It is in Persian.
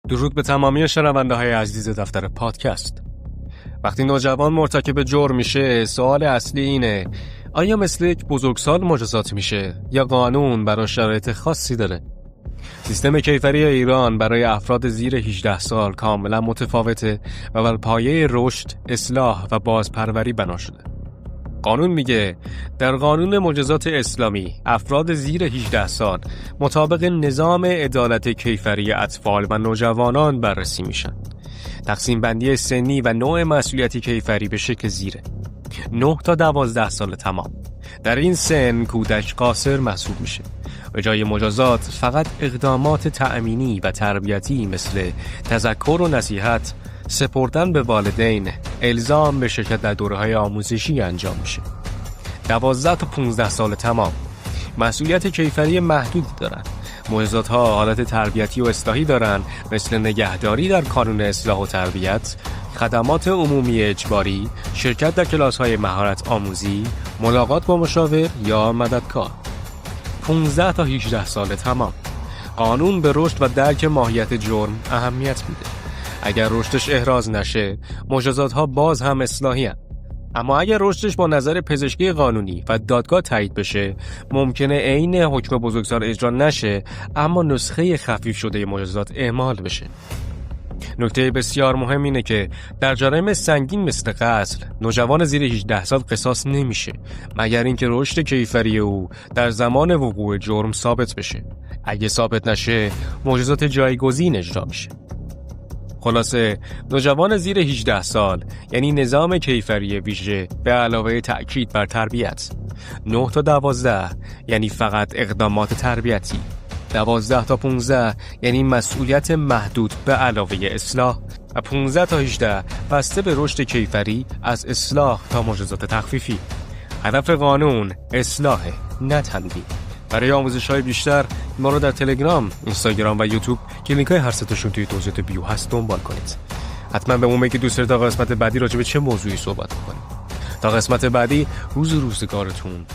درود به تمامی شنونده های عزیز دفتر پادکست. وقتی نوجوان مرتکب جرم میشه، سوال اصلی اینه: آیا مثل یک بزرگسال مجازات میشه یا قانون برای شرایط خاصی داره؟ سیستم کیفری ایران برای افراد زیر 18 سال کاملا متفاوته و بر پایه رشد، اصلاح و بازپروری بنا شده. قانون میگه در قانون مجازات اسلامی افراد زیر 18 سال مطابق نظام عدالت کیفری اطفال و نوجوانان بررسی میشن. تقسیم بندی سنی و نوع مسئولیتی کیفری به شکل زیره: 9 تا 12 سال تمام. در این سن کودک قاصر محسوب میشه. به جای مجازات فقط اقدامات تأمینی و تربیتی مثل تذکر و نصیحت، سپردن به والدین، الزام به شرکت در دوره‌های آموزشی انجام میشه. 12 تا 15 سال تمام مسئولیت کیفری محدودی دارن. مجازات‌ها حالت تربیتی و اصلاحی دارن، مثل نگهداری در کانون اصلاح و تربیت، خدمات عمومی اجباری، شرکت در کلاس‌های مهارت آموزی، ملاقات با مشاور یا مددکار. 15 تا 18 سال تمام قانون به رشد و درک ماهیت جرم اهمیت میده. اگر رشدش احراز نشه، مجازات‌ها باز هم اصلاحی هستند. اما اگر رشدش با نظر پزشکی قانونی و دادگاه تایید بشه، ممکنه عین حکم بزرگسال اجرا نشه، اما نسخه خفیف شده مجازات اعمال بشه. نکته بسیار مهم اینه که در جرایم سنگین مثل قتل، نوجوان زیر 18 سال قصاص نمیشه مگر اینکه رشد کیفری او در زمان وقوع جرم ثابت بشه. اگه ثابت نشه، مجازات جایگزین اجرا میشه. خلاصه، نوجوان زیر 18 سال یعنی نظام کیفری ویژه به علاوه تأکید بر تربیت. 9 تا 12 یعنی فقط اقدامات تربیتی. 12 تا 15 یعنی مسئولیت محدود به علاوه اصلاح. و 15 تا 18 بسته به رشد کیفری از اصلاح تا مجازات تخفیفی. هدف قانون اصلاحه، نه تنبیه. برای آموزش‌های بیشتر ما رو در تلگرام، اینستاگرام و یوتیوب که لینک‌های هر ستاشون توی توضیحات بیو هست دنبال کنید. حتما به بگید دوست دارید تا قسمت بعدی راجع به چه موضوعی صحبت کنیم. تا قسمت بعدی، روزگارتون